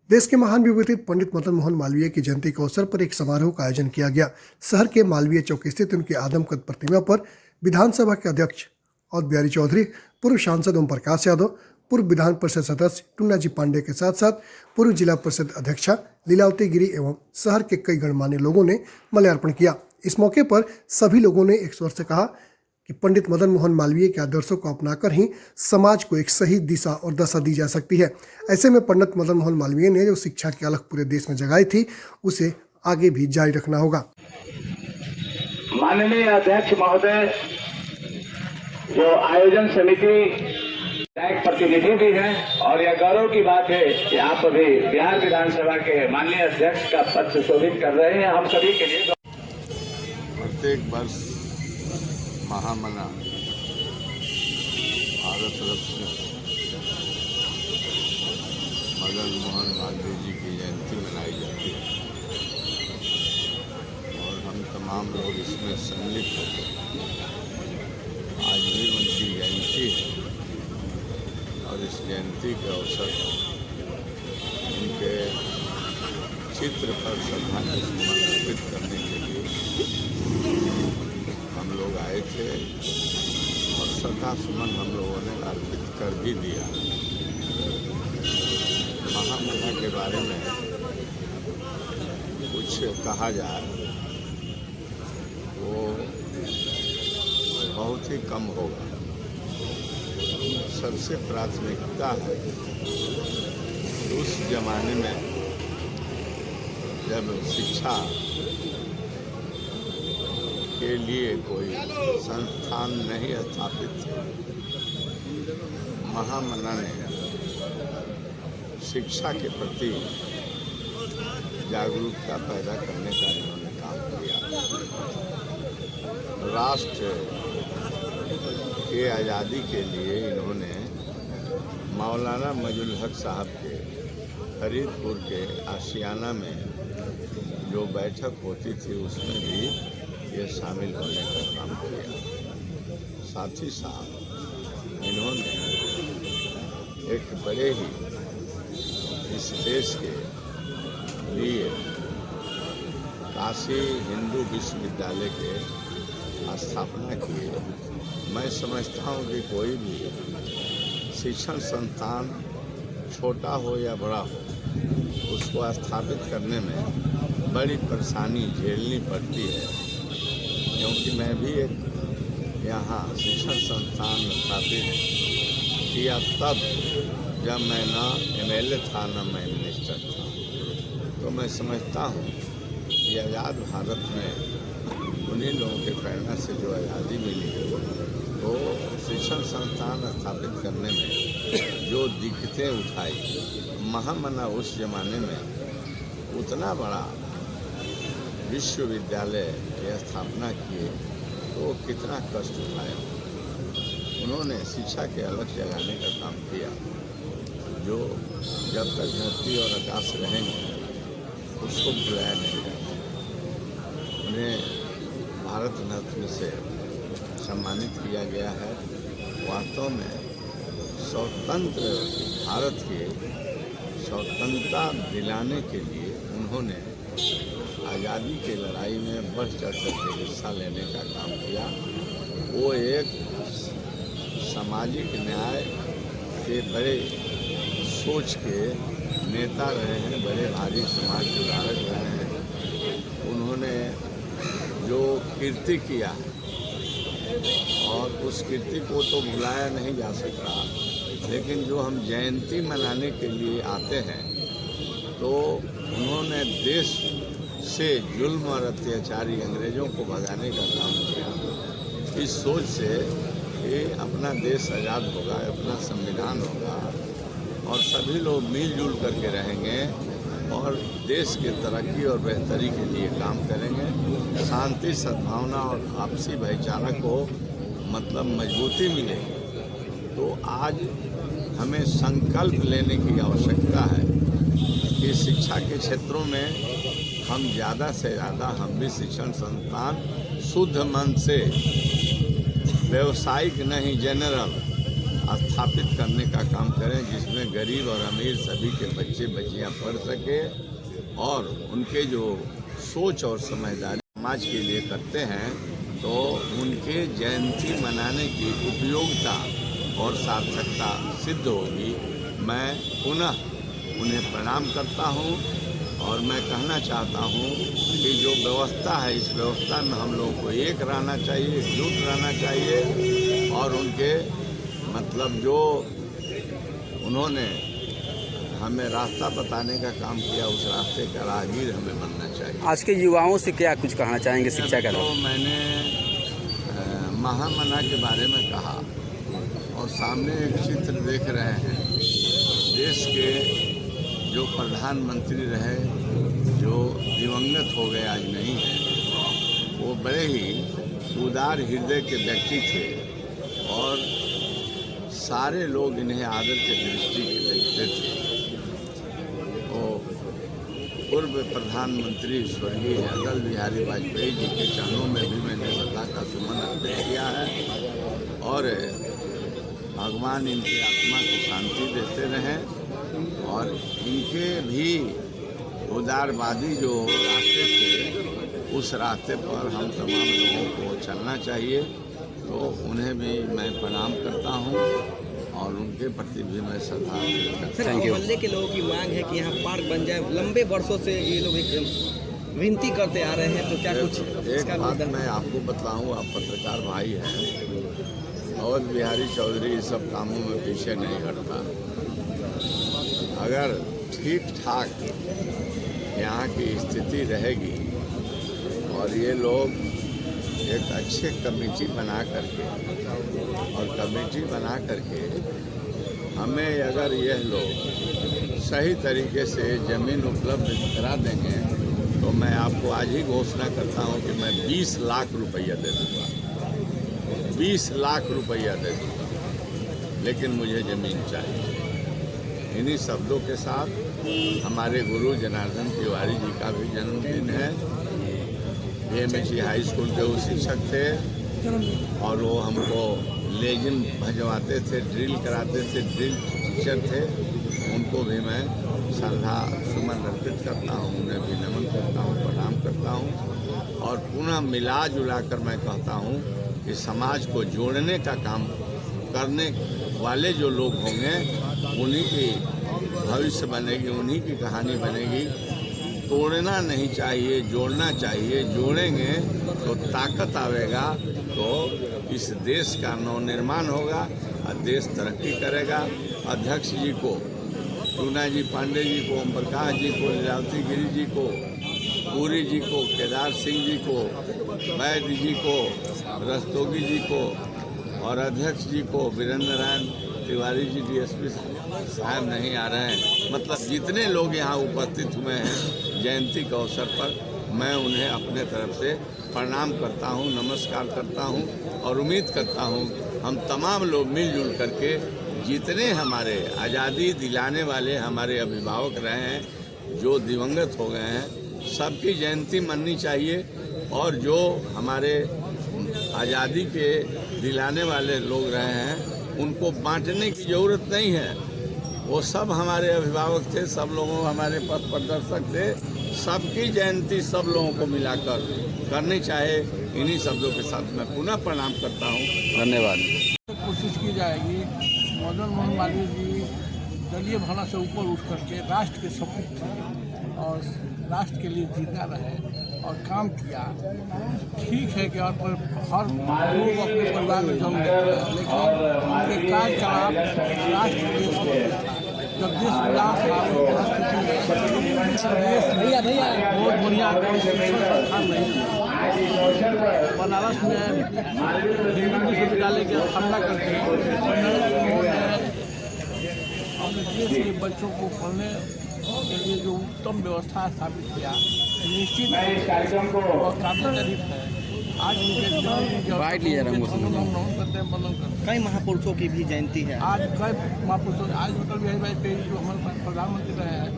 देश के महान विभूतित पंडित मदन मोहन मालवीय की जयंती के अवसर पर एक समारोह का आयोजन किया गया। शहर के मालवीय चौक स्थित उनकी आदमकद प्रतिमा पर विधानसभा के अध्यक्ष अवध बिहारी चौधरी, पूर्व सांसद ओम प्रकाश यादव, पूर्व विधान परिषद सदस्य टुन्ना जी पांडे के साथ साथ पूर्व जिला परिषद अध्यक्षा लीलावती गिरी एवं शहर के कई गणमान्य लोगों ने माल्यार्पण किया। इस मौके पर सभी लोगों ने एक स्वर से कहा कि पंडित मदन मोहन मालवीय के आदर्शों को अपनाकर ही समाज को एक सही दिशा और दशा दी जा सकती है। ऐसे में पंडित मदन मोहन मालवीय ने जो शिक्षा की अलख पूरे देश में जगाई थी, उसे आगे भी जारी रखना होगा। माननीय अध्यक्ष महोदय, जो आयोजन समिति एक प्रतिनिधि भी हैं, और यह गौरव की बात है कि आप अभी बिहार विधानसभा के माननीय अध्यक्ष का पद सुशोभित कर रहे हैं। हम सभी के लिए प्रत्येक वर्ष महामना भारत रत्न मदन मोहन मालवीय जी की जयंती मनाई जाती है और हम तमाम लोग इसमें सम्मिलित होते हैं। आज भी उनकी जयंती है और इस जयंती के अवसर पर उनके चित्र पर श्रद्धांजलि अर्पित करने के लिए हम लोग आए थे और श्रद्धा सुमन हम लोगों ने अर्पित कर भी दिया। महामना के बारे में कुछ कहा जाए वो बहुत ही कम होगा। सबसे प्राथमिकता है उस जमाने में जब शिक्षा के लिए कोई संस्थान नहीं स्थापित थे, महामना ने शिक्षा के प्रति जागरूकता पैदा करने का इन्होंने काम किया। राष्ट्र के आज़ादी के लिए इन्होंने मौलाना मजनुल हक साहब के फरीदपुर के आशियाना में जो बैठक होती थी उसमें भी ये शामिल होने का काम किया। साथ ही साथ इन्होंने एक बड़े ही इस देश के लिए काशी हिंदू विश्वविद्यालय के स्थापना की। मैं समझता हूँ कि कोई भी शिक्षण संस्थान छोटा हो या बड़ा हो, उसको स्थापित करने में बड़ी परेशानी झेलनी पड़ती है। क्योंकि मैं भी एक यहाँ शिक्षण संस्थान स्थापित किया तब जब मैं ना MLA था ना मैं मिनिस्टर था। तो मैं समझता हूँ कि आज़ाद भारत में उन्हीं लोगों के प्रेरणा से जो आज़ादी मिली तो शिक्षण संस्थान स्थापित करने में जो दिक्कतें उठाई, महामना उस जमाने में उतना बड़ा विश्वविद्यालय की स्थापना किए तो कितना कष्ट उठाया। उन्होंने शिक्षा के अलग जगाने का काम किया, जो जब तक धरती और आकाश रहेंगे उसको भुलाया नहीं जाता। उन्हें भारत रत्न से सम्मानित किया गया है। वास्तव में स्वतंत्र भारत के स्वतंत्रता दिलाने के लिए उन्होंने आज़ादी की लड़ाई में बढ़ चढ़ कर हिस्सा लेने का काम किया। वो एक सामाजिक न्याय के बड़े सोच के नेता रहे हैं, बड़े भारी समाज सुधारक रहे हैं। उन्होंने जो कीर्ति किया और उस कीर्ति को तो भुलाया नहीं जा सकता, लेकिन जो हम जयंती मनाने के लिए आते हैं तो उन्होंने देश से जुल्म और अत्याचारी अंग्रेज़ों को भगाने का काम किया। इस सोच से कि अपना देश आज़ाद होगा, अपना संविधान होगा और सभी लोग मिलजुल करके रहेंगे और देश की तरक्की और बेहतरी के लिए काम करेंगे। शांति, सद्भावना और आपसी भाईचारा को मतलब मजबूती मिलेगी। तो आज हमें संकल्प लेने की आवश्यकता है कि शिक्षा के क्षेत्रों में हम ज़्यादा से ज़्यादा हम भी शिक्षण संस्थान शुद्ध मन से, व्यवसायिक नहीं जनरल स्थापित करने का काम करें, जिसमें गरीब और अमीर सभी के बच्चे बच्चियां पढ़ सके और उनके जो सोच और समझदारी समाज के लिए करते हैं, तो उनके जयंती मनाने की उपयोगिता और सार्थकता सिद्ध होगी। मैं पुनः उन्हें प्रणाम करता हूं और मैं कहना चाहता हूं कि जो व्यवस्था है, इस व्यवस्था में हम लोगों को एक रहना चाहिए, एकजुट रहना चाहिए और उनके मतलब जो उन्होंने हमें रास्ता बताने का काम किया, उस रास्ते का राहगीर हमें बनना चाहिए। आज के युवाओं से क्या कुछ कहना चाहेंगे शिक्षा का? तो मैंने महामना के बारे में कहा और सामने एक चित्र देख रहे हैं। देश के जो प्रधानमंत्री रहे, जो दिवंगत हो गए, आज नहीं है, वो बड़े ही उदार हृदय के व्यक्ति थे और सारे लोग इन्हें आदर के दृष्टि से देखते थे। पूर्व प्रधानमंत्री स्वर्गीय अटल बिहारी वाजपेयी जी के चरणों में भी मैंने श्रद्धा का सुमन अर्पित किया है और भगवान इनकी आत्मा को शांति देते रहें और इनके भी उदारवादी जो रास्ते थे, उस रास्ते पर हम तमाम लोगों को चलना चाहिए। तो उन्हें भी मैं प्रणाम करता हूँ और उनके प्रति भी मैं श्रद्धा करता हूँ। मोहल्ले के लोगों की मांग है कि यहाँ पार्क बन जाए। लंबे वर्षों से ये लोग एक विनती करते आ रहे हैं, तो क्या कुछ एक बात मैं आपको बताऊं, आप पत्रकार भाई हैं, अवध बिहारी चौधरी इस सब कामों में पीछे नहीं हटता। अगर ठीक ठाक यहाँ की स्थिति रहेगी और ये लोग एक अच्छे कमेटी बना करके और कमेटी बना करके हमें अगर यह लोग सही तरीके से ज़मीन उपलब्ध करा देंगे, तो मैं आपको आज ही घोषणा करता हूं कि मैं 20 लाख रुपया दे दूँगा, 20 लाख रुपया दे दूँगा, लेकिन मुझे ज़मीन चाहिए। इन्हीं शब्दों के साथ हमारे गुरु जनार्दन तिवारी जी का भी जन्मदिन है। BMHE हाई स्कूल के वो शिक्षक थे और वो हमको लेजिम भजवाते थे, ड्रिल कराते थे, ड्रिल टीचर थे। उनको भी मैं श्रद्धा सुमन अर्पित करता हूँ, उन्हें भी नमन करता हूँ, प्रणाम करता हूँ और पुनः मिला जुला कर मैं कहता हूँ कि समाज को जोड़ने का काम करने वाले जो लोग होंगे, उन्हीं की भविष्य बनेगी, उन्हीं की कहानी बनेगी। तोड़ना नहीं चाहिए, जोड़ना चाहिए। जोड़ेंगे तो ताकत आवेगा, तो इस देश का नवनिर्माण होगा और देश तरक्की करेगा। अध्यक्ष जी को, टूना जी पांडे जी को, ओम प्रकाश जी को, लीलावती गिरी जी को, पुरी जी को, केदार सिंह जी को, वैद्य जी को, रस्तोगी जी को और अध्यक्ष जी को, वीरेंद्र नारायण तिवारी जी DSP साहब नहीं आ रहे हैं, मतलब जितने लोग यहाँ उपस्थित हुए हैं जयंती के अवसर पर, मैं उन्हें अपने तरफ से प्रणाम करता हूँ, नमस्कार करता हूँ और उम्मीद करता हूँ हम तमाम लोग मिलजुल करके जितने हमारे आज़ादी दिलाने वाले हमारे अभिभावक रहे हैं, जो दिवंगत हो गए हैं, सबकी जयंती मननी चाहिए और जो हमारे आज़ादी के दिलाने वाले लोग रहे हैं उनको बांटने की ज़रूरत नहीं है। वो सब हमारे अभिभावक थे, सब लोगों हमारे पथ प्रदर्शक थे। सबकी जयंती सब लोगों को मिलाकर करनी चाहिए। इन्हीं शब्दों के साथ मैं पुनः प्रणाम करता हूँ। धन्यवाद। कोशिश की जाएगी मदन मोहन मालवीय जी दलीय भावना से ऊपर उठ करके राष्ट्र के सपूत थे और राष्ट्र के लिए जीता रहे और काम किया। ठीक है कि और हर लोग अपने परिवार में जन्म लेते हैं, लेकिन उनके कार्यकलाप राष्ट्र के लिए सपूत था। जब देश गुलाम था बहुत बढ़िया कोई शिक्षण संस्थान नहीं था। बनारस में हिंदू विश्वविद्यालय की स्थापना करके अपने देश के बच्चों को पढ़ने के लिए जो उत्तम व्यवस्था स्थापित किया, निश्चित और काफी तारीफ है। आज उनके कई महापुरुषों की भी जयंती है। आज कई महापुरुषों, आज अटल बिहारी वाजपेयी जो हमारे प्रधानमंत्री रहे हैं,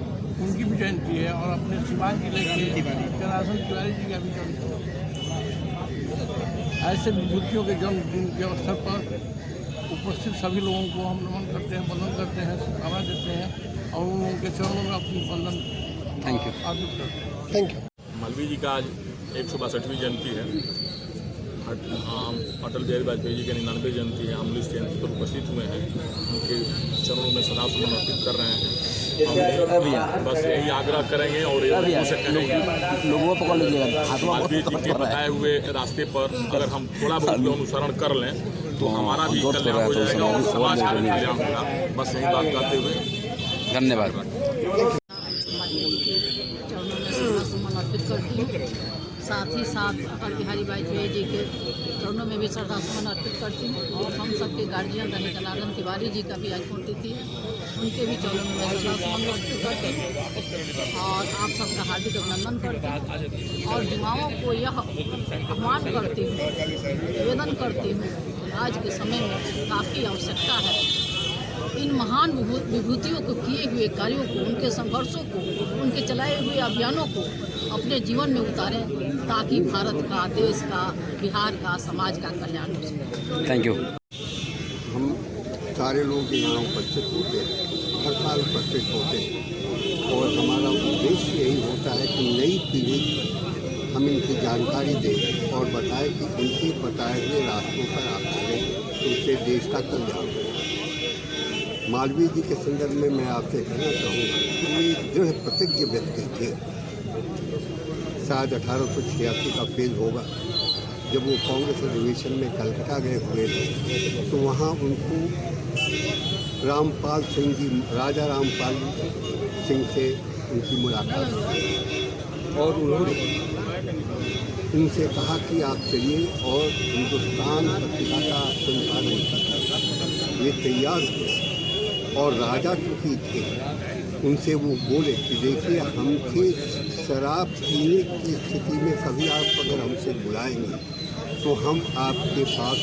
उनकी भी जयंती है और अपने सीवान जिले के जनार्दन तिवारी जी का भी जयंती है। ऐसे विभूतियों के जन्मदिन के अवसर पर उपस्थित सभी लोगों को हम नमन करते हैं, वंदन करते हैं, शुभकामना देते हैं और उन लोगों के चरणों में अपनी वंदन थैंक यू। अर्पित करते हैं। Thank you. मालवीय जी का आज 162वीं जयंती है। हम अटल बिहारी वाजपेयी जी की 99वीं जयंती है। हम इस जयंती पर उपस्थित हुए हैं, उनके चरणों में सदा सुमन अर्पित कर रहे हैं। हम बस यही आग्रह करेंगे और लोगों से कहेंगे, लोगों पकड़ लीजिएगा, मालवीय जी के बताए हुए रास्ते पर अगर हम थोड़ा बहुत भी अनुसरण कर लें तो हमारा भी कल्याण हो जाएगा और समाज का भी कल्याण होगा। बस यही बात करते हुए धन्यवाद। चरणों में श्रद्धासुमन अर्पित करती हूँ। साथ ही साथ अटल बिहारी वाजपेयी जी के चरणों में भी श्रद्धासुमन अर्पित करती हूँ और हम सबके गार्जियन रहे जनार्दन तिवारी जी का भी आज पुण्यतिथि है, उनके भी चरणों में मैं श्रद्धासुमन अर्पित करती हूँ और आप सबका हार्दिक अभिनंदन करती हूँ और युवाओं को यह आह्वान करती हूँ, निवेदन करती हूँ कि आज के समय में काफ़ी आवश्यकता है इन महान विभूतियों को किए हुए कार्यों को, उनके संघर्षों को, उनके चलाए हुए अभियानों को अपने जीवन में उतारें ताकि भारत का, देश का, बिहार का, समाज का कल्याण हो सके। Thank you. हम सारे लोग यहाँ उपस्थित होते हैं, हर साल उपस्थित होते हैं और हमारा उद्देश्य यही होता है कि नई पीढ़ी हम इनकी जानकारी दें और बताएं कि उनके बताए हुए रास्तों पर आप चलें तो उससे देश का कल्याण हो। मालवीय जी के संदर्भ में मैं आपसे कहना चाहूँगा कि वे दृढ़ प्रतिज्ञ व्यक्ति थे। शायद 1886 का फेज होगा जब वो कांग्रेस अधिवेशन में कलकत्ता गए हुए थे तो वहाँ उनको रामपाल सिंह जी, राजा रामपाल सिंह से उनकी मुलाकात हुई और उन्होंने उनसे कहा कि आप चलिए और हिंदुस्तान पत्रिका का संपादन कीजिए। वे तैयार हुए और राजा चूँकि थे उनसे वो बोले कि देखिए हमसे शराब पीने की स्थिति में कभी आप अगर हमसे बुलाएंगे तो हम आपके पास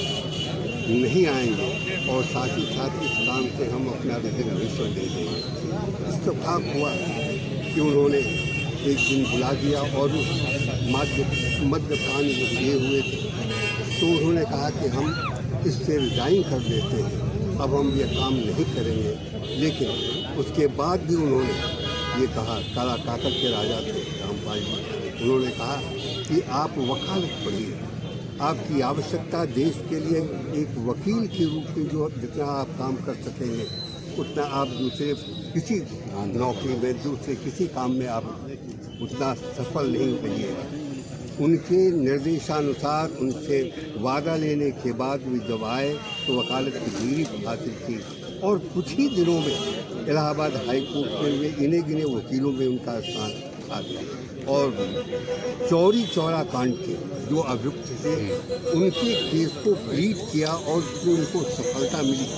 नहीं आएंगे और साथ ही साथ इस काम से हम अपना रिजर्वेशन दे देंगे। इत्तेफाक हुआ कि उन्होंने एक दिन बुला दिया और उस मद्यपान लिए हुए थे तो उन्होंने कहा कि हम इससे रिजाइन कर देते हैं, अब हम ये काम नहीं करेंगे। लेकिन उसके बाद भी उन्होंने ये कहा, काला काकड़ के राजा थे रामपाल जी, उन्होंने कहा कि आप वकालत पढ़िए, आपकी आवश्यकता देश के लिए एक वकील के रूप में जो जितना आप काम कर सकेंगे उतना आप दूसरे किसी नौकरी में, दूसरे किसी काम में आप उतना सफल नहीं रहिएगा। उनके निर्देशानुसार उनसे वादा लेने के बाद भी जब आए तो वकालत की डिग्री हासिल की और कुछ ही दिनों में इलाहाबाद हाई कोर्ट में वे इन्हें गिने वकीलों में उनका स्थान आ गया और चौरी चौरा कांड के जो अभियुक्त थे उनके केस को प्लीड किया और उसमें उनको सफलता मिली।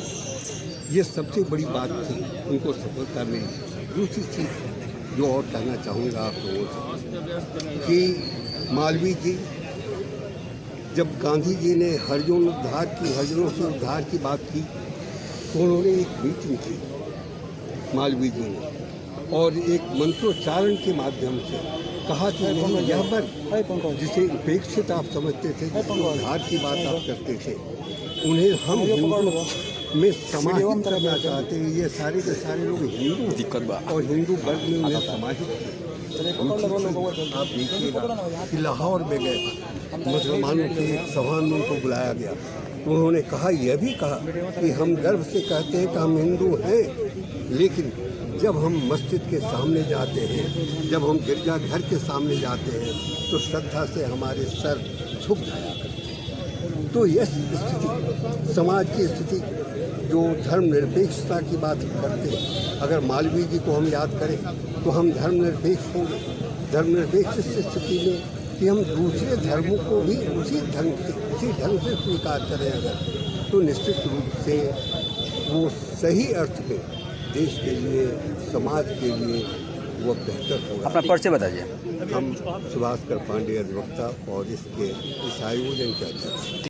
ये सबसे बड़ी बात थी, उनको सफलता मिली। दूसरी चीज़ जो और कहना चाहूँगा आप लोगों से कि मालवीय जी जब गांधी जी ने हरिजनों से उद्धार की बात की तो उन्होंने एक मीटिंग की मालवीय जी ने और एक मंत्रोच्चारण के माध्यम से कहा कि नहीं यह वर्ग जिसे उपेक्षित आप समझते थे, जिसके उद्धार की बात आप करते थे, उन्हें हम हिंदू में समाहित करना चाहते हैं। ये सारे के सारे लोग हिंदू दिक्कत और हिंदू वर्ग में उन्हें समाहित किया। आप देखिएगा कि लाहौर में गए मुसलमानों के एक सभा में उनको बुलाया गया तो उन्होंने कहा, यह भी कहा कि हम गर्व से कहते हैं कि हम हिंदू हैं, लेकिन जब हम मस्जिद के सामने जाते हैं, जब हम गिरजाघर के सामने जाते हैं तो श्रद्धा से हमारे सर झुक जाया करते हैं। तो यह स्थिति, समाज की स्थिति जो धर्मनिरपेक्षता की बात करते हैं, अगर मालवीय जी को हम याद करें तो हम धर्मनिरपेक्ष होंगे। धर्मनिरपेक्ष स्थिति में कि हम दूसरे धर्मों को भी उसी ढंग से स्वीकार करें अगर, तो निश्चित रूप से वो सही अर्थ में देश के लिए, समाज के लिए वो बेहतर होगा। अपना परिचय बताइए। हम सुभाष कर पांडे अधिवक्ता और इस आयोजन के अध्यक्ष।